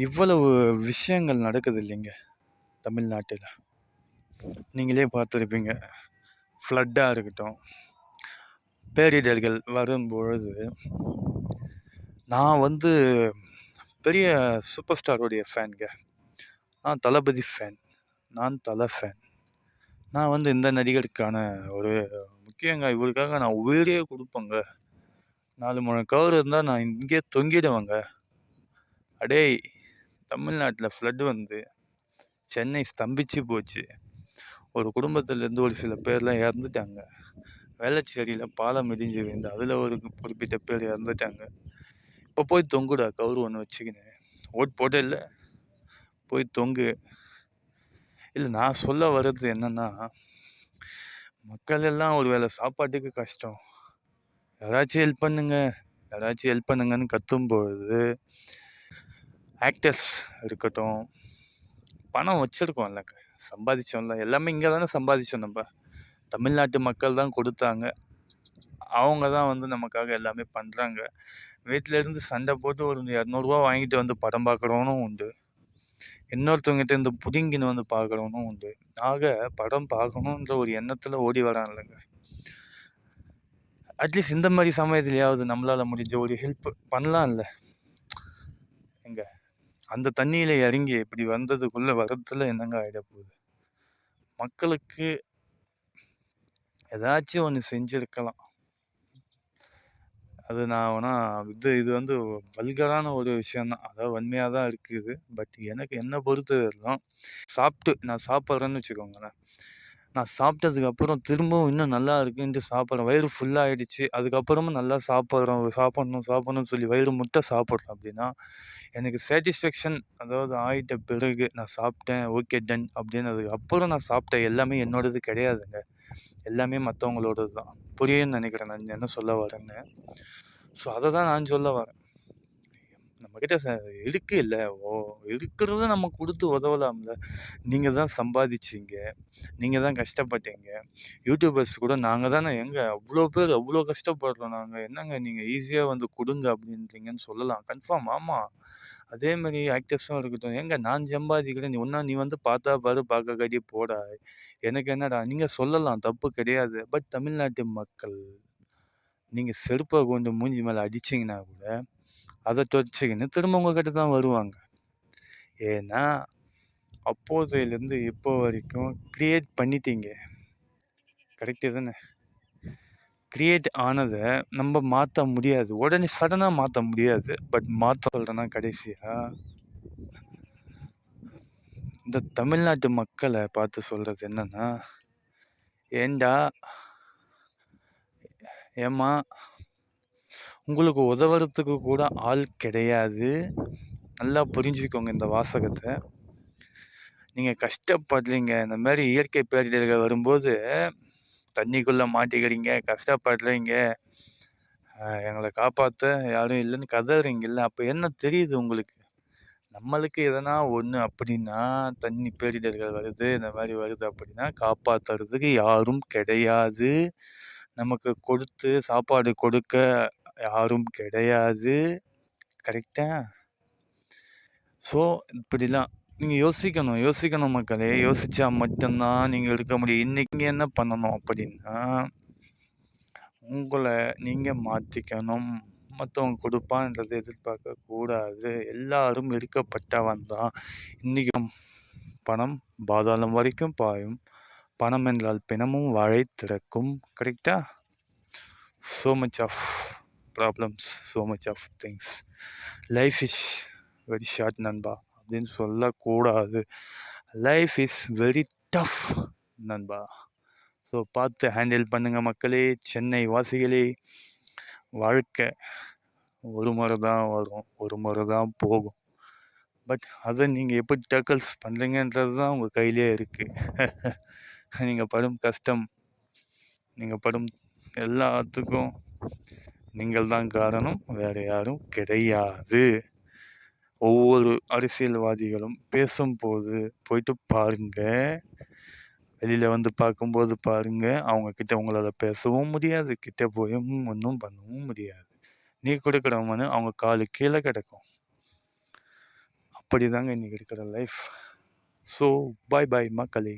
இவ்வளவு விஷயங்கள் நடக்குது இல்லைங்க தமிழ்நாட்டில். நீங்களே பார்த்துருப்பீங்க. ஃப்ளட்டாக இருக்கட்டும், பேரிடர்கள் வரும்பொழுது நான் பெரிய சூப்பர் ஸ்டாரோடைய ஃபேனுங்க. நான் தளபதி ஃபேன். நான் தலை ஃபேன். நான் இந்த நடிகருக்கான ஒரு முக்கியங்க, இவருக்காக நான் உயிரே கொடுப்பேங்க. 4 முழம் கவர் இருந்தால் நான் இங்கே தொங்கிடுவேங்க. அடே, தமிழ்நாட்டில் ஃப்ளட் சென்னை ஸ்தம்பிச்சு போச்சு. ஒரு குடும்பத்திலேருந்து ஒரு சில பேர்லாம் இறந்துட்டாங்க. வேளச்சேரியில் பாலம் இடிஞ்சு விழுந்து அதில் ஒரு குறிப்பிட்ட பேர் இறந்துட்டாங்க. இப்போ போய் தொங்குடா கவுரு ஒன்று வச்சுக்கினேன். ஓட் போட்டே இல்லை, போய் தொங்கு. இல்லை, நான் சொல்ல வர்றது என்னன்னா, மக்கள் எல்லாம் ஒரு வேளை சாப்பாட்டுக்கு கஷ்டம், யாராச்சும் ஹெல்ப் பண்ணுங்கன்னு கத்தும்பொழுது ஆக்டர்ஸ் இருக்கட்டும், பணம் வச்சுருக்கோம்லங்க, சம்பாதிச்சோம்ல, எல்லாமே இங்கே தானே சம்பாதிச்சோம். நம்ம தமிழ்நாட்டு மக்கள் தான் கொடுத்தாங்க. அவங்க தான் நமக்காக எல்லாமே பண்ணுறாங்க. வீட்டிலேருந்து சண்டை போட்டு ஒரு 200 வாங்கிட்டு படம் பார்க்குறவனும் உண்டு, இன்னொருத்தவங்கிட்ட புடிங்கின்னு பார்க்குறவனும் உண்டு. ஆக படம் பார்க்கணுன்ற ஒரு எண்ணத்தில் ஓடி வரான் இல்லைங்க. அட்லீஸ்ட் இந்த மாதிரி சமயத்துலையாவது நம்மளால் முடிஞ்ச ஒரு ஹெல்ப் பண்ணலாம் இல்லை. எங்க அந்த தண்ணியில் இறங்கி இப்படி வந்ததுக்குள்ளே வரத்துல என்னங்க ஆகிட போகுது? மக்களுக்கு ஏதாச்சும் ஒன்று செஞ்சுருக்கலாம். அது நான் இது வல்கரான ஒரு விஷயந்தான், அதாவது வன்மையாக தான் இருக்குது. பட் எனக்கு என்ன பொறுத்த வரலாம், நான் சாப்பிட்றேன்னு வச்சுக்கோங்களேன். நான் சாப்பிட்டதுக்கப்புறம் திரும்பவும் இன்னும் நல்லா இருக்குன்ட்டு சாப்பிட்றேன். வயிறு ஃபுல்லாகிடுச்சு, அதுக்கப்புறமும் நல்லா சாப்பிட்ணும்னு சொல்லி வயிறு முட்டை சாப்பிட்றேன் அப்படின்னா எனக்கு சாட்டிஸ்ஃபேக்ஷன், அதாவது ஆகிட்ட பிறகு நான் சாப்பிட்டேன், ஓகே டன் அப்படின்னு அதுக்கப்புறம் நான் சாப்பிட்டேன் எல்லாமே என்னோடது கிடையாதுங்க. எல்லாமே மற்றவங்களோடது தான். புரியுன்னு நினைக்கிறேன் நான் என்ன சொல்ல வரேன்னு. ஸோ அதை தான் நான் சொல்ல வரேன். நம்மக்கிட்ட இருக்கு இல்லை, இருக்கிறத நம்ம கொடுத்து உதவலாம்ல. நீங்கள் தான் சம்பாதிச்சிங்க, நீங்கள் தான் கஷ்டப்பட்டீங்க. யூடியூபர்ஸ் கூட நாங்கள் தானே, அவ்வளோ பேர் அவ்வளோ கஷ்டப்படுறோம் நாங்கள், என்னங்க நீங்கள் ஈஸியாக கொடுங்க அப்படின்றீங்கன்னு சொல்லலாம். கன்ஃபார்ம், ஆமாம். அதேமாதிரி ஆக்டர்ஸும் இருக்கட்டும். நான் சம்பாதிக்கிறேன், நீ பார்த்தா பாரு, பார்க்க காட்டி போடா, எனக்கு என்னடா நீங்கள் சொல்லலாம், தப்பு கிடையாது. பட் தமிழ்நாட்டு மக்கள் நீங்கள் செருப்பை கொண்டு மூஞ்சி மேலே அடிச்சிங்கன்னா கூட அதை தொடச்சிக்கின்னு திரும்ப உங்ககிட்ட தான் வருவாங்க. ஏன்னா அப்போதையிலேருந்து இப்போ வரைக்கும் க்ரியேட் பண்ணிட்டீங்க. கரெக்டு தானே? க்ரியேட் ஆனதை நம்ம மாற்ற முடியாது, உடனே சடனாக மாற்ற முடியாது. பட் மாற்ற சொல்கிறேன்னா கடைசியாக இந்த தமிழ்நாட்டு மக்களை பார்த்து சொல்கிறது என்னன்னா, ஏம்மா உங்களுக்கு உதவுறதுக்கு கூட ஆள் கிடையாது. நல்லா புரிஞ்சுக்கோங்க இந்த வாசகத்தை. நீங்கள் கஷ்டப்படுறீங்க, இந்த மாதிரி இயற்கை பேரிடர்கள் வரும்போது தண்ணிக்குள்ளே மாட்டிக்கிறீங்க, கஷ்டப்படுறீங்க, எங்களை காப்பாற்ற யாரும் இல்லைன்னு கதறீங்கல்ல. அப்போ என்ன தெரியுது உங்களுக்கு? நம்மளுக்கு எதனா ஒன்று அப்படின்னா, தண்ணி பேரிடர்கள் வருது, இந்த மாதிரி வருது அப்படின்னா காப்பாற்றுறதுக்கு யாரும் கிடையாது. நமக்கு கொடுத்து சாப்பாடு கொடுக்க யாரும் கிடையாது. கரெக்டா? ஸோ இப்படிலாம் நீங்கள் யோசிக்கணும் மக்களே. யோசித்தா மட்டும்தான் நீங்கள் இருக்க முடியும். இன்றைக்கி என்ன பண்ணணும் அப்படின்னா, உங்களை நீங்கள் மாற்றிக்கணும். மற்றவங்க கொடுப்பான்றதை எதிர்பார்க்கக்கூடாது. எல்லாரும் எடுக்கப்பட்டவன் தான். இன்றைக்கி பணம் பாதாளம் வரைக்கும் பாயும், பணம் என்றால் பிணமும் வாழை திறக்கும். கரெக்டா? so much of problems, so much of things. Life is very short நண்பா அப்படின்னு சொல்லக்கூடாது. லைஃப் இஸ் வெரி டஃப் நண்பா. ஸோ பார்த்து ஹேண்டில் பண்ணுங்க மக்களே. சென்னை வாசிகளே, வாழ்க்கை ஒரு முறை தான் வரும், ஒரு முறை தான் போகும். பட் அதை நீங்கள் எப்படி டேக்கிள்ஸ் பண்ணுறீங்கன்றது தான் உங்கள் கையிலே இருக்குது. நீங்கள் படும் கஷ்டம், நீங்கள் படும் எல்லாத்துக்கும் நீங்கள் தான் காரணம், வேறு யாரும் கிடையாது. ஒவ்வொரு அரசியல்வாதிகளும் பேசும்போது போயிட்டு பாருங்க, வெளியில் பார்க்கும்போது பாருங்க, அவங்கக்கிட்ட உங்களால் பேசவும் முடியாது, கிட்ட போயும் ஒன்றும் பண்ணவும் முடியாது. நீ கொடுக்குறவனு அவங்க காலு கீழே கிடக்கும். அப்படி தாங்க இன்றைக்கி இருக்கிற லைஃப். ஸோ பாய் பாய் மக்களே.